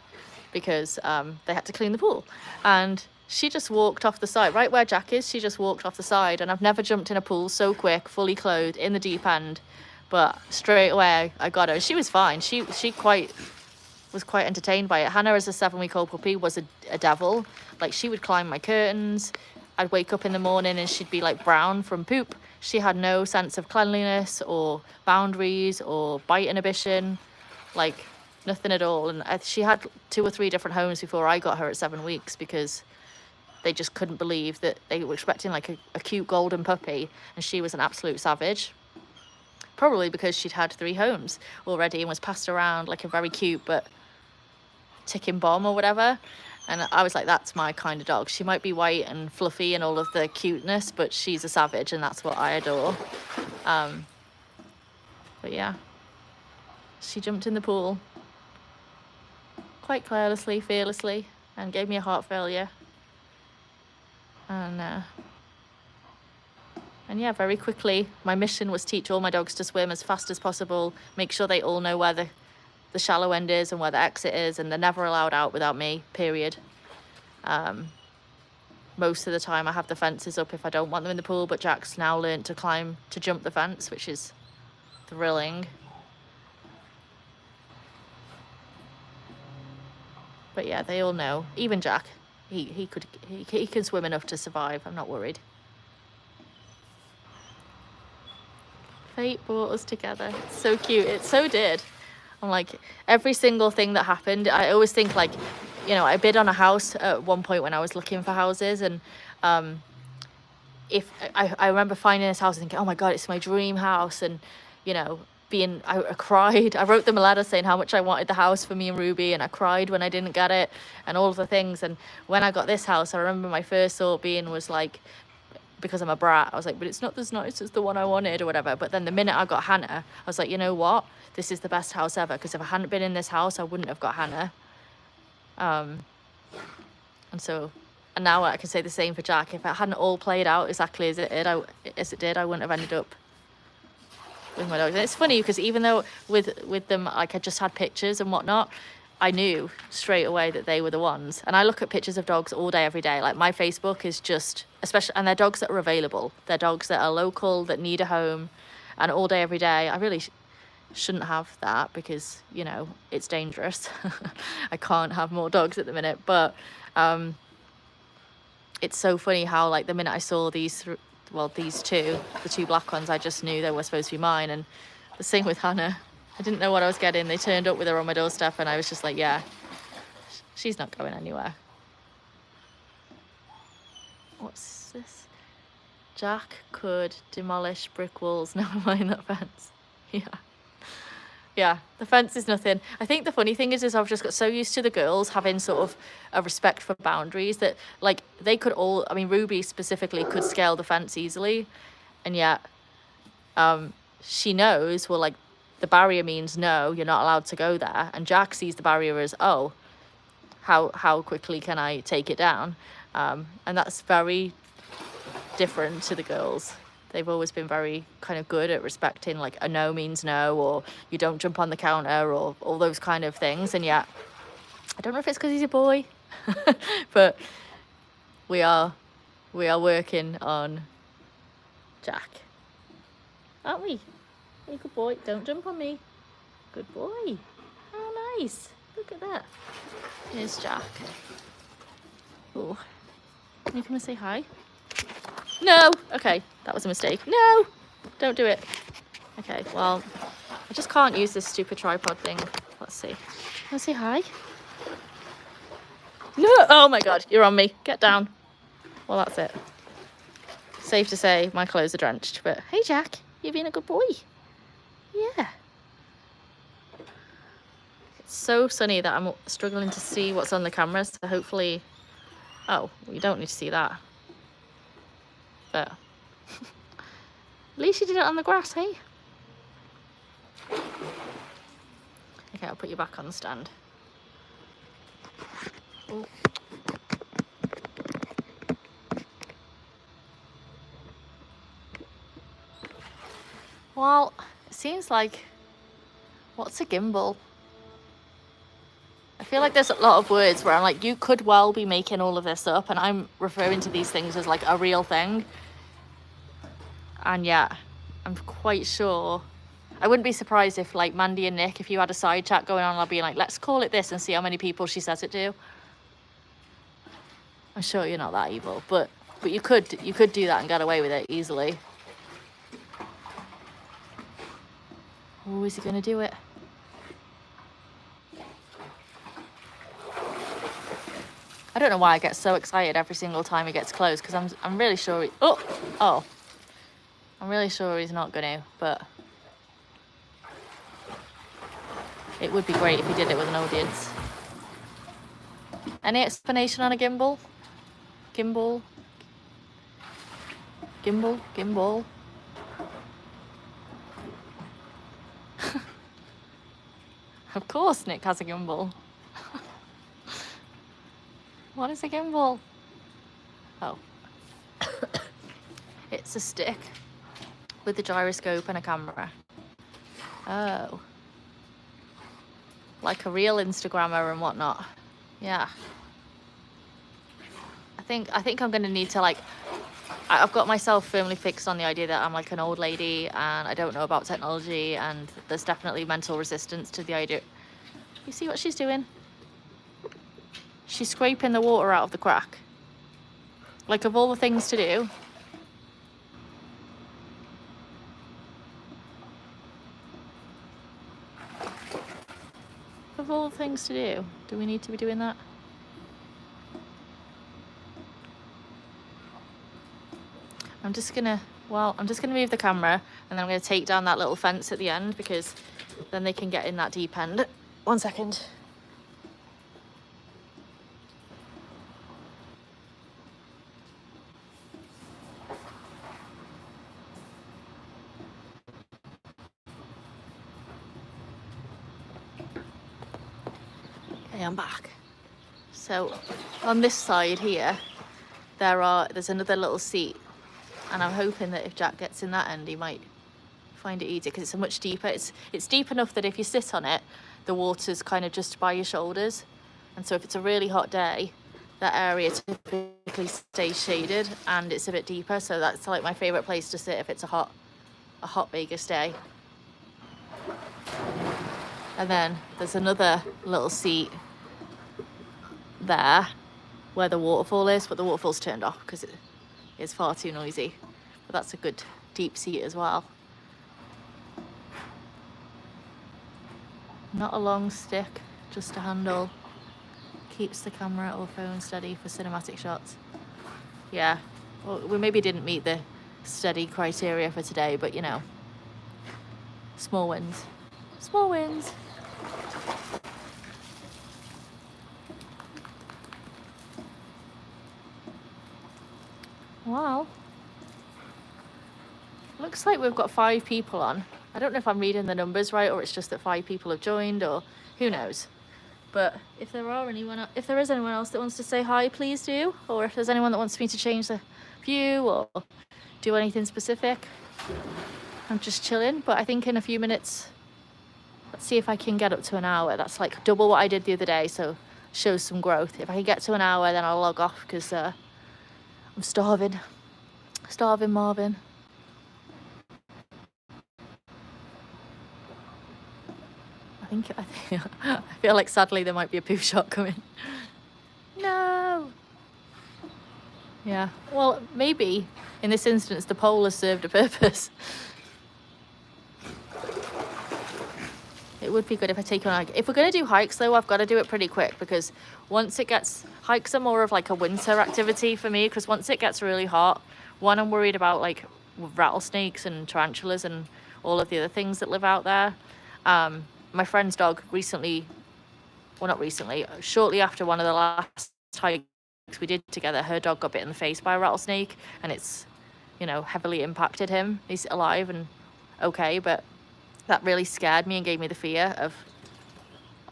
because they had to clean the pool. And she just walked off the side, right where Jack is, she just walked off the side. And I've never jumped in a pool so quick, fully clothed, in the deep end. But straight away, I got her. She was fine. She was quite entertained by it. Hannah, as a 7-week-old puppy, was a devil. Like, she would climb my curtains. I'd wake up in the morning and she'd be like brown from poop. She had no sense of cleanliness or boundaries or bite inhibition, like nothing at all. And she had 2 or 3 different homes before I got her at 7 weeks, because they just couldn't believe that they were expecting like a cute golden puppy and she was an absolute savage. Probably because she'd had 3 homes already and was passed around like a very cute but ticking bomb or whatever. And I was like, that's my kind of dog. She might be white and fluffy and all of the cuteness, but she's a savage, and that's what I adore. But yeah, she jumped in the pool quite carelessly, fearlessly, and gave me a heart failure. And yeah, very quickly, my mission was teach all my dogs to swim as fast as possible, make sure they all know where the shallow end is and where the exit is, and they're never allowed out without me, period. Most of the time I have the fences up if I don't want them in the pool, but Jack's now learned to jump the fence, which is thrilling. But yeah, they all know. Even Jack, he can swim enough to survive. I'm not worried. Fate brought us together. It's so cute. It so did. I'm like, every single thing that happened, I always think like, you know, I bid on a house at one point when I was looking for houses, and if I remember finding this house and thinking, oh my God, it's my dream house, and you know, I cried. I wrote them a letter saying how much I wanted the house for me and Ruby, and I cried when I didn't get it and all of the things. And when I got this house, I remember my first thought was like, because I'm a brat, I was like, but it's not as nice as the one I wanted or whatever. But then the minute I got Hannah, I was like, you know what? This is the best house ever, because if I hadn't been in this house, I wouldn't have got Hannah. And now I can say the same for Jack. If it hadn't all played out exactly as it did, I wouldn't have ended up with my dogs. And it's funny because even though with them, like I just had pictures and whatnot, I knew straight away that they were the ones. And I look at pictures of dogs all day, every day. Like my Facebook is just, especially, and they're dogs that are available. They're dogs that are local, that need a home, and all day, every day. I really shouldn't have that because, you know, it's dangerous. I can't have more dogs at the minute. But it's so funny how, like, the minute I saw these two, the 2 black ones, I just knew they were supposed to be mine. And the same with Hannah. I didn't know what I was getting. They turned up with her on my doorstep and I was just like, yeah, she's not going anywhere. What's this? Jack could demolish brick walls, never mind that fence. Yeah, the fence is nothing. I think the funny thing is I've just got so used to the girls having sort of a respect for boundaries that, like, they could all, I mean, Ruby specifically could scale the fence easily. And yet, she knows, well, like, the barrier means no, you're not allowed to go there. And Jack sees the barrier as, oh, how quickly can I take it down? And that's very different to the girls. They've always been very kind of good at respecting, like, a no means no, or you don't jump on the counter, or all those kind of things. And yet, I don't know if it's because he's a boy, but we are working on Jack, aren't we? Hey, good boy, don't jump on me. Good boy. Oh, nice. Look at that. Here's Jack. Oh, can you come and say hi? No. Okay, that was a mistake. No, don't do it. Okay, well, I just can't use this stupid tripod thing. Let's see. Can I say hi? No. Oh my God, you're on me. Get down. Well, that's it. Safe to say my clothes are drenched, but hey, Jack, you've been a good boy. Yeah. It's so sunny that I'm struggling to see what's on the camera, so hopefully... Oh, well, you don't need to see that. But... At least you did it on the grass, hey? Okay, I'll put you back on the stand. Ooh. Well, it seems like, what's a gimbal? I feel like there's a lot of words where I'm like, you could well be making all of this up, and I'm referring to these things as like a real thing. And yeah, I'm quite sure. I wouldn't be surprised if, like, Mandy and Nick, if you had a side chat going on, I'll be like, let's call it this and see how many people she says it to. I'm sure you're not that evil, but But you could do that and get away with it easily. Oh, is he going to do it? I don't know why I get so excited every single time he gets close, because I'm really sure he... Oh. I'm really sure he's not going to, but... It would be great if he did it with an audience. Any explanation on a gimbal? Gimbal? Gimbal? Gimbal? Of course Nick has a gimbal. What is a gimbal? Oh. It's a stick with a gyroscope and a camera. Oh. Like a real Instagrammer and whatnot. Yeah. I think I'm gonna need to, like, I've got myself firmly fixed on the idea that I'm like an old lady and I don't know about technology, and there's definitely mental resistance to the idea. You see what she's doing? She's scraping the water out of the crack. Like, of all the things to do. Of all the things to do we need to be doing that? I'm just gonna move the camera, and then I'm gonna take down that little fence at the end, because then they can get in that deep end. 1 second. Okay, I'm back. So on this side here, there's another little seat, and I'm hoping that if Jack gets in that end, he might find it easier, because it's a much deeper. It's deep enough that if you sit on it, the water's kind of just by your shoulders, and so if it's a really hot day, that area typically stays shaded and it's a bit deeper. So that's like my favorite place to sit if it's a hot Vegas day. And then there's another little seat there where the waterfall is, but the waterfall's turned off because it is far too noisy. But that's a good deep seat as well. Not a long stick, just a handle. Keeps the camera or phone steady for cinematic shots. Yeah, well, we maybe didn't meet the steady criteria for today, but you know, small wins. Small wins. Wow. Looks like we've got 5 people on. I don't know if I'm reading the numbers right, or it's just that 5 people have joined, or who knows. But if there is anyone else that wants to say hi, please do. Or if there's anyone that wants me to change the view or do anything specific. I'm just chilling, but I think in a few minutes, let's see if I can get up to an hour. That's like double what I did the other day, so shows some growth. If I can get to an hour, then I'll log off, because I'm starving. Starving Marvin. I feel like sadly there might be a poo shot coming. No. Yeah, well, maybe in this instance the pole has served a purpose. It would be good if I take on a hike. If we're going to do hikes though, I've got to do it pretty quick, because hikes are more of like a winter activity for me, because once it gets really hot, one, I'm worried about like rattlesnakes and tarantulas and all of the other things that live out there. My friend's dog shortly after one of the last hikes we did together, her dog got bit in the face by a rattlesnake, and it's, you know, heavily impacted him. He's alive and okay, but that really scared me and gave me the fear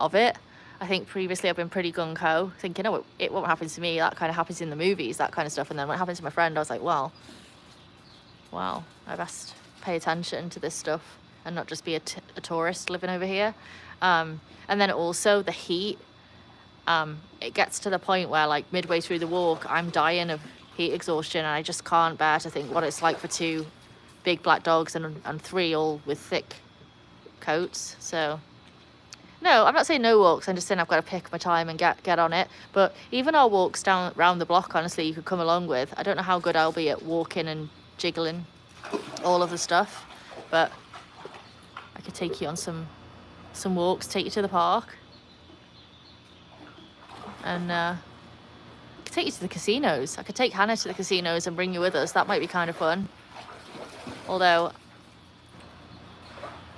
of it. I think previously I've been pretty gung-ho, thinking, oh, it won't happen to me. That kind of happens in the movies, that kind of stuff. And then when it happened to my friend, I was like, well, I best pay attention to this stuff and not just be a tourist living over here. And then also the heat. It gets to the point where, like, midway through the walk, I'm dying of heat exhaustion, and I just can't bear to think what it's like for 2 big black dogs and 3 all with thick coats. So No, I'm not saying no walks. I'm just saying I've got to pick my time and get on it. But even our walks down around the block, honestly, you could come along with. I don't know how good I'll be at walking and jiggling all of the stuff, but I could take you on some walks, take you to the park, and I could take you to the casinos. I could take Hannah to the casinos and bring you with us. That might be kind of fun. Although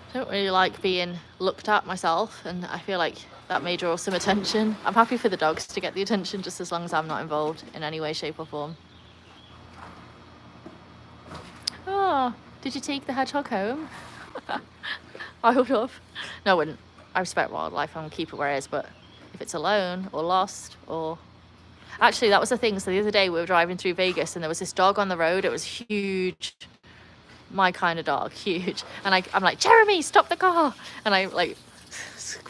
I don't really like being looked at myself, and I feel like that may draw some attention. I'm happy for the dogs to get the attention, just as long as I'm not involved in any way, shape or form. Oh, did you take the hedgehog home? I would have. No, I wouldn't. I respect wildlife. I'm gonna keep it where it is, but if it's alone or lost or... Actually, that was the thing. So the other day we were driving through Vegas and there was this dog on the road. It was huge. My kind of dog, huge. And I'm like, Jeremy, stop the car. And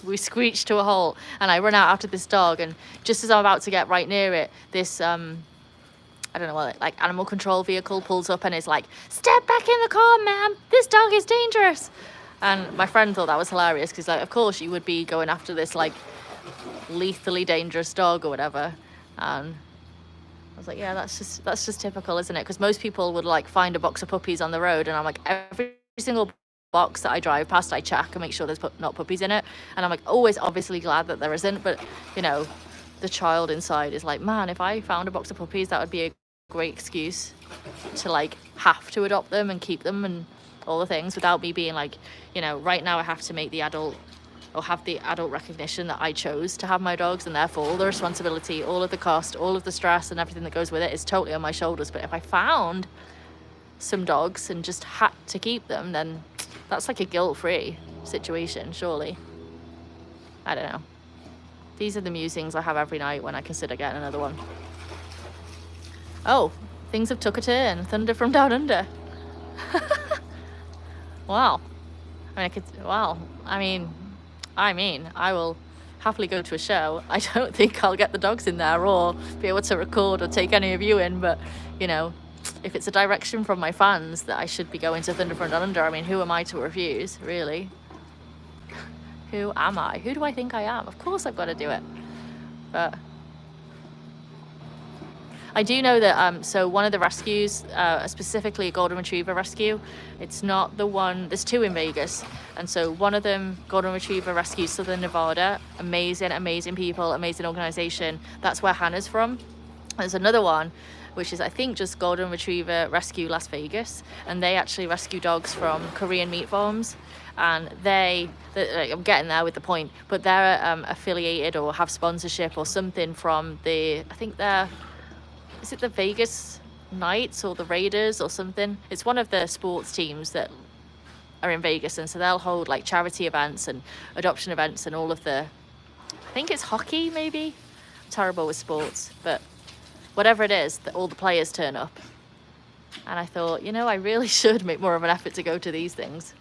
we screeched to a halt and I run out after this dog. And just as I'm about to get right near it, this, I don't know what, like animal control vehicle pulls up and is like, step back in the car, ma'am. This dog is dangerous. And my friend thought that was hilarious because, like, of course you would be going after this, like, lethally dangerous dog or whatever. And I was like, yeah, that's just typical, isn't it? Because most people would like find a box of puppies on the road, and I'm like, every single box that I drive past, I check and make sure there's not puppies in it. And I'm like, always obviously glad that there isn't. But you know, the child inside is like, man, if I found a box of puppies, that would be a great excuse to like have to adopt them and keep them and all the things without me being like, you know, right now I have to make the adult or have the adult recognition that I chose to have my dogs, and therefore all the responsibility, all of the cost, all of the stress and everything that goes with it is totally on my shoulders. But if I found some dogs and just had to keep them, then that's like a guilt-free situation, surely. I don't know. These are the musings I have every night when I consider getting another one. Oh, things have took a turn. Thunder from down under. Wow. I mean, I will happily go to a show. I don't think I'll get the dogs in there or be able to record or take any of you in, but, you know, if it's a direction from my fans that I should be going to Thunder from Down Under, I mean, who am I to refuse, really? Who am I? Who do I think I am? Of course I've got to do it. But I do know that, so one of the rescues, specifically a Golden Retriever rescue, it's not the one, there's two in Vegas. And so one of them, Golden Retriever Rescue Southern Nevada, amazing people, amazing organization. That's where Hannah's from. There's another one, which is, I think, just Golden Retriever Rescue Las Vegas. And they actually rescue dogs from Korean meat farms. And I'm getting there with the point, but they're affiliated or have sponsorship or something from I think is it the Vegas Knights or the Raiders or something? It's one of the sports teams that are in Vegas, and so they'll hold like charity events and adoption events and all of I think it's hockey maybe? I'm terrible with sports, but whatever it is, all the players turn up. And I thought, you know, I really should make more of an effort to go to these things.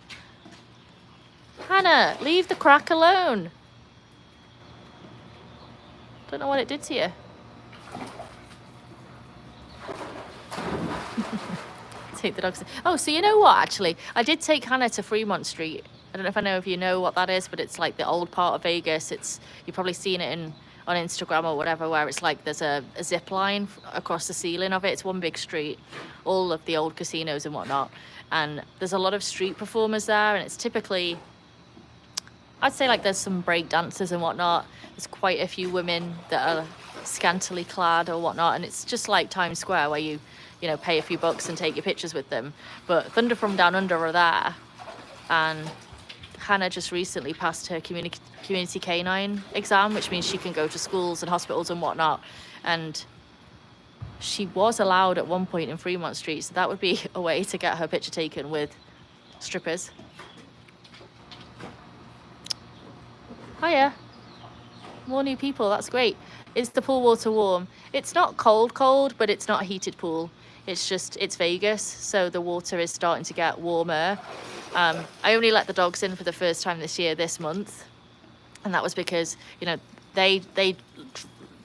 Hannah, leave the crack alone. Don't know what it did to you. Take the dogs. Oh, so you know what, actually, I did take Hannah to Fremont Street. I don't know if you know what that is, but it's like the old part of Vegas. You've probably seen it on Instagram or whatever, where it's like there's a zip line across the ceiling of it. It's one big street, all of the old casinos and whatnot, and there's a lot of street performers there, and it's typically, I'd say, like there's some break dancers and whatnot. There's quite a few women that are scantily clad or whatnot, and it's just like Times Square where you know, pay a few bucks and take your pictures with them. But Thunder from Down Under are there, and Hannah just recently passed her community canine exam, which means she can go to schools and hospitals and whatnot, and she was allowed at one point in Fremont Street, so that would be a way to get her picture taken with strippers. Hiya. More new people, that's great. Is the pool water warm? It's not cold, but it's not a heated pool. It's Vegas, so the water is starting to get warmer. I only let the dogs in for the first time this month, and that was because, you know, they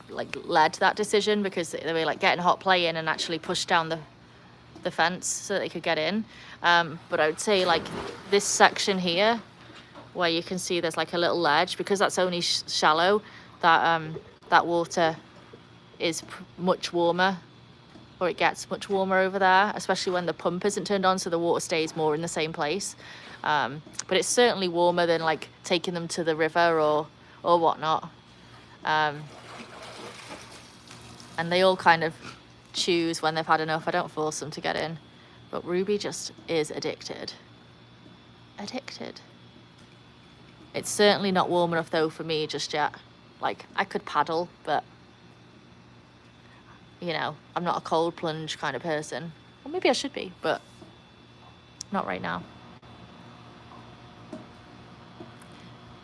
like led that decision because they were like getting hot playing and actually pushed down the fence so that they could get in. But I would say like this section here where you can see there's like a little ledge, because that's only shallow, that that water is much warmer, or it gets much warmer over there, especially when the pump isn't turned on, so the water stays more in the same place. But it's certainly warmer than like taking them to the river or whatnot. And they all kind of choose when they've had enough. I don't force them to get in, but Ruby just is addicted. It's certainly not warm enough though for me just yet. Like, I could paddle, but you know, I'm not a cold plunge kind of person. Or maybe I should be, but not right now.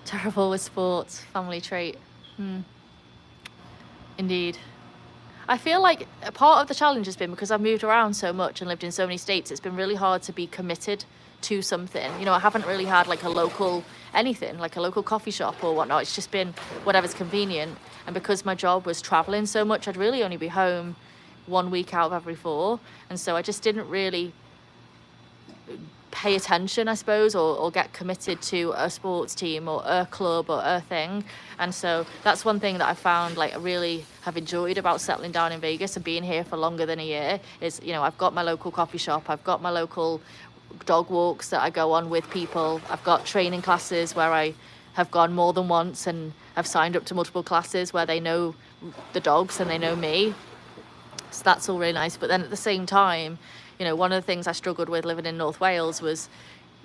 Terrible with sports, family trait. Indeed. I feel like a part of the challenge has been, because I've moved around so much and lived in so many states, it's been really hard to be committed to something. You know, I haven't really had like a local anything, like a local coffee shop or whatnot. It's just been whatever's convenient. And because my job was traveling so much, I'd really only be home 1 week out of every 4. And so I just didn't really pay attention, I suppose, or get committed to a sports team or a club or a thing. And so that's one thing that I found, like, I really have enjoyed about settling down in Vegas and being here for longer than a year is, you know, I've got my local coffee shop, I've got my local dog walks that I go on with people, I've got training classes where I have gone more than once, and I've signed up to multiple classes where they know the dogs and they know me. So that's all really nice. But then at the same time, you know, one of the things I struggled with living in North Wales was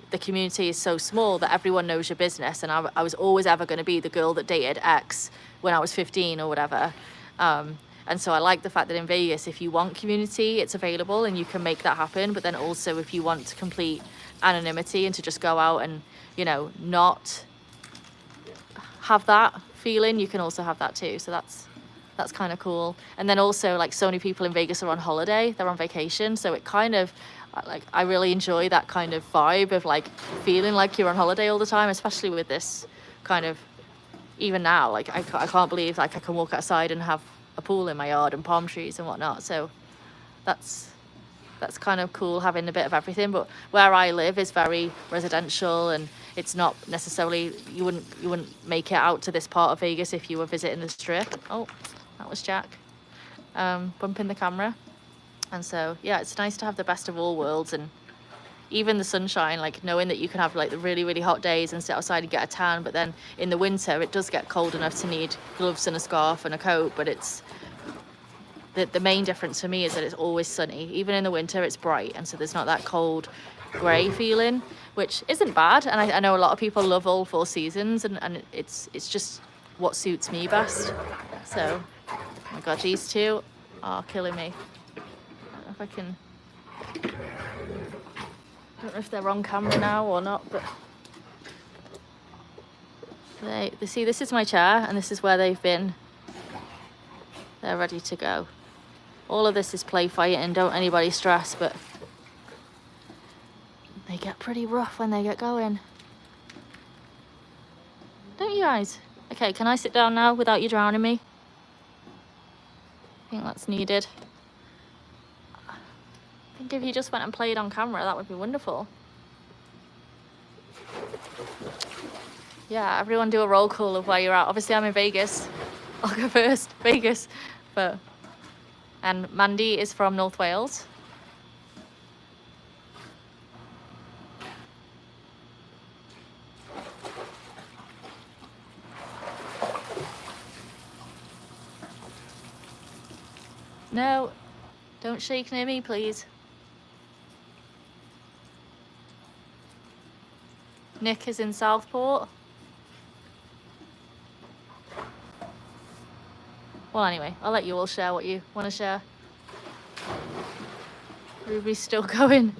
the community is so small that everyone knows your business. And I was always ever going to be the girl that dated X when I was 15 or whatever. And so I like the fact that in Vegas, if you want community, it's available and you can make that happen. But then also if you want complete anonymity and to just go out and, you know, not have that feeling, you can also have that too. So that's kind of cool. And then also, like, so many people in Vegas are on holiday, they're on vacation, so it kind of, like, I really enjoy that kind of vibe of like feeling like you're on holiday all the time, especially with this kind of, even now, like I can't believe like I can walk outside and have a pool in my yard and palm trees and whatnot. So that's kind of cool, having a bit of everything. But where I live is very residential, and it's not necessarily, you wouldn't make it out to this part of Vegas if you were visiting the Strip. Oh, that was Jack bumping the camera. And so yeah, it's nice to have the best of all worlds, and even the sunshine, like knowing that you can have like the really, really hot days and sit outside and get a tan, but then in the winter it does get cold enough to need gloves and a scarf and a coat. But it's the main difference for me is that it's always sunny. Even in the winter it's bright, and so there's not that cold grey feeling, which isn't bad. And I know a lot of people love all 4 seasons, and it's just what suits me best. So, oh my god, these two are killing me. I don't know if I can, I don't know if they're on camera now or not, but they see, this is my chair and this is where they've been. They're ready to go. All of this is play fighting, don't anybody stress, but they get pretty rough when they get going. Don't you guys? Okay, can I sit down now without you drowning me? I think that's needed. I think if you just went and played on camera, that would be wonderful. Yeah, everyone do a roll call of where you're at. Obviously I'm in Vegas. I'll go first, Vegas. But, and Mandy is from North Wales. No, don't shake near me, please. Nick is in Southport. Well, anyway, I'll let you all share what you want to share. Ruby's still going.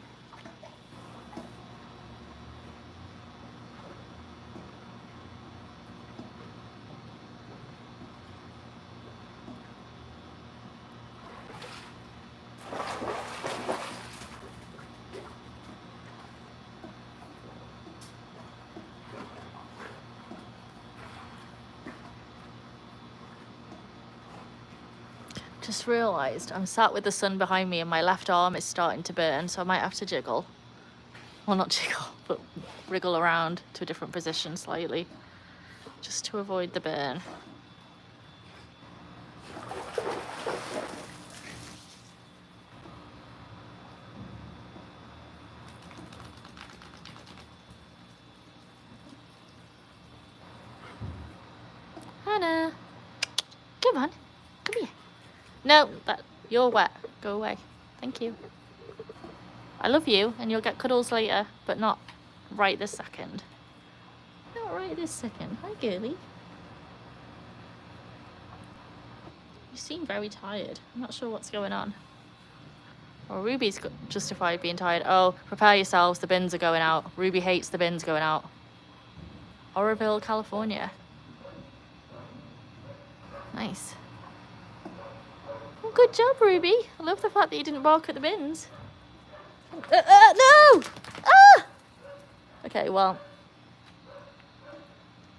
Just realised I'm sat with the sun behind me and my left arm is starting to burn, so I might have to jiggle. well, not jiggle, but wriggle around to a different position slightly, just to avoid the burn. Hannah, come on, come here. No, you're wet. Go away. Thank you. I love you, and you'll get cuddles later, but not right this second. Not right this second. Hi, girly. You seem very tired. I'm not sure what's going on. Well, Ruby's justified being tired. Oh, prepare yourselves. The bins are going out. Ruby hates the bins going out. Oroville, California. Nice. Well, good job, Ruby. I love the fact that you didn't bark at the bins. No! Ah! Okay, well,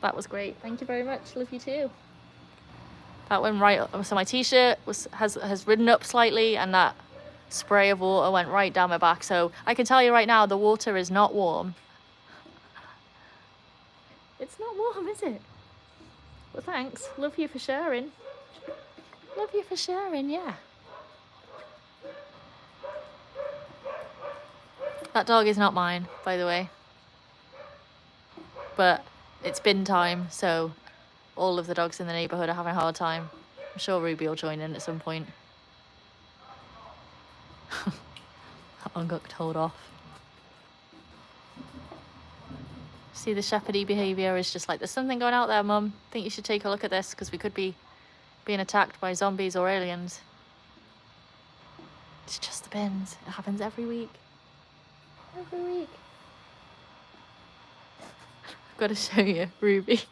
that was great. Thank you very much. Love you too. That went right up. So my t-shirt has ridden up slightly, and that spray of water went right down my back. So I can tell you right now, the water is not warm. It's not warm, is it? But thanks. Love you for sharing. Love you for sharing, yeah. That dog is not mine, by the way. But it's bin time, so all of the dogs in the neighbourhood are having a hard time. I'm sure Ruby will join in at some point. That one got told off. See, the shepherdy behaviour is just like, there's something going out there, Mum. I think you should take a look at this, because we could be being attacked by zombies or aliens. It's just the bins. It happens every week. Every week. I've got to show you, Ruby.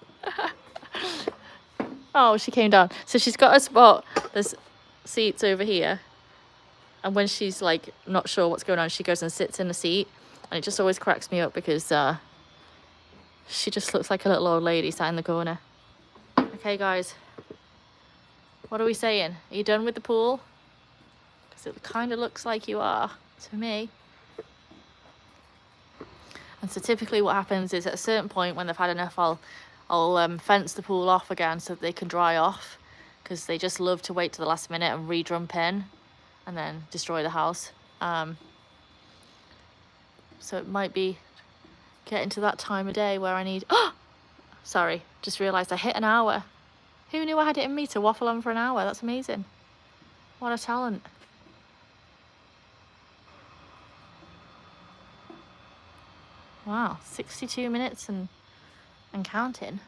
Oh, she came down. So she's got a spot. There's seats over here. And when she's like not sure what's going on, she goes and sits in the seat. And it just always cracks me up because she just looks like a little old lady sat in the corner. Okay, guys. What are we saying? Are you done with the pool? Because it kind of looks like you are to me. And so typically what happens is at a certain point when they've had enough, I'll fence the pool off again so that they can dry off, because they just love to wait to the last minute and re-jump in and then destroy the house. So it might be getting to that time of day where I need... Oh! Sorry, just realised I hit an hour. Who knew I had it in me to waffle on for an hour? That's amazing. What a talent. Wow, 62 minutes and counting.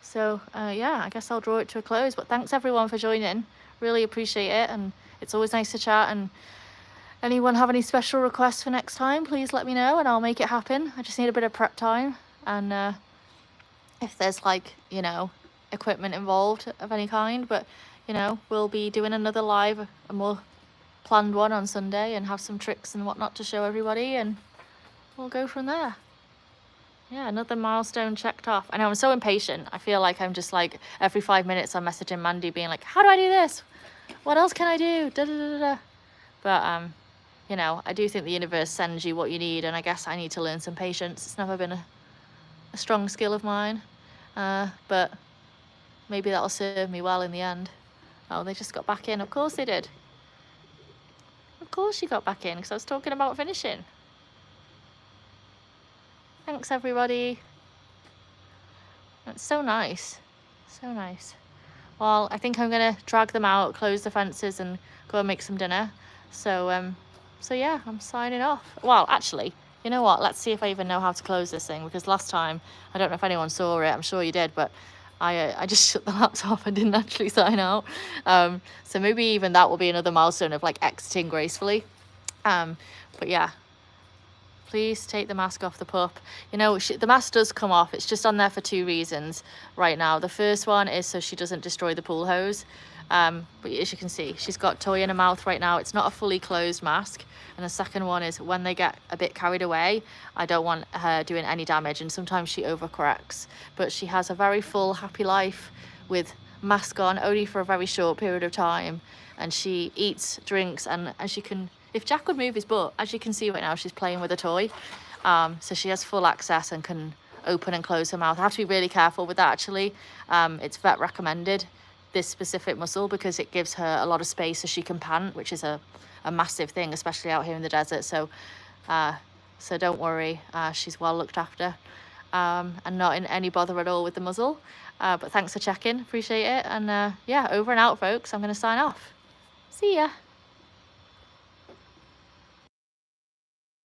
So, yeah, I guess I'll draw it to a close. But thanks, everyone, for joining. Really appreciate it. And it's always nice to chat. And anyone have any special requests for next time, please let me know and I'll make it happen. I just need a bit of prep time. And if there's, like, you know, equipment involved of any kind. But, you know, we'll be doing another live, a more planned one on Sunday, and have some tricks and whatnot to show everybody. And we'll go from there. Yeah, another milestone checked off. I know, I'm so impatient. I feel like I'm just like, every 5 minutes I'm messaging Mandy being like, how do I do this? What else can I do? Da, da, da, da. But, you know, I do think the universe sends you what you need, and I guess I need to learn some patience. It's never been a strong skill of mine. But maybe that'll serve me well in the end. Oh, they just got back in. Of course they did. Of course she got back in, because I was talking about finishing. Thanks, everybody. It's so nice. So nice. Well, I think I'm going to drag them out, close the fences, and go and make some dinner. So, so yeah, I'm signing off. Well, actually, you know what? Let's see if I even know how to close this thing, because last time, I don't know if anyone saw it. I'm sure you did, but I just shut the laptop and didn't actually sign out. So maybe even that will be another milestone of, like, exiting gracefully. But yeah. Please take the mask off the pup. You know, the mask does come off. It's just on there for 2 reasons right now. The first one is so she doesn't destroy the pool hose. But as you can see, she's got toy in her mouth right now. It's not a fully closed mask. And the second one is when they get a bit carried away, I don't want her doing any damage. And sometimes she overcorrects. But she has a very full, happy life with mask on, only for a very short period of time. And she eats, drinks, and as you can... if Jack would move his butt, as you can see right now, she's playing with a toy. So she has full access and can open and close her mouth. I have to be really careful with that, actually. It's vet recommended, this specific muscle, because it gives her a lot of space so she can pant, which is a massive thing, especially out here in the desert. So so don't worry, she's well looked after, and not in any bother at all with the muzzle. But thanks for checking, appreciate it. And yeah, over and out, folks. I'm going to sign off. See ya.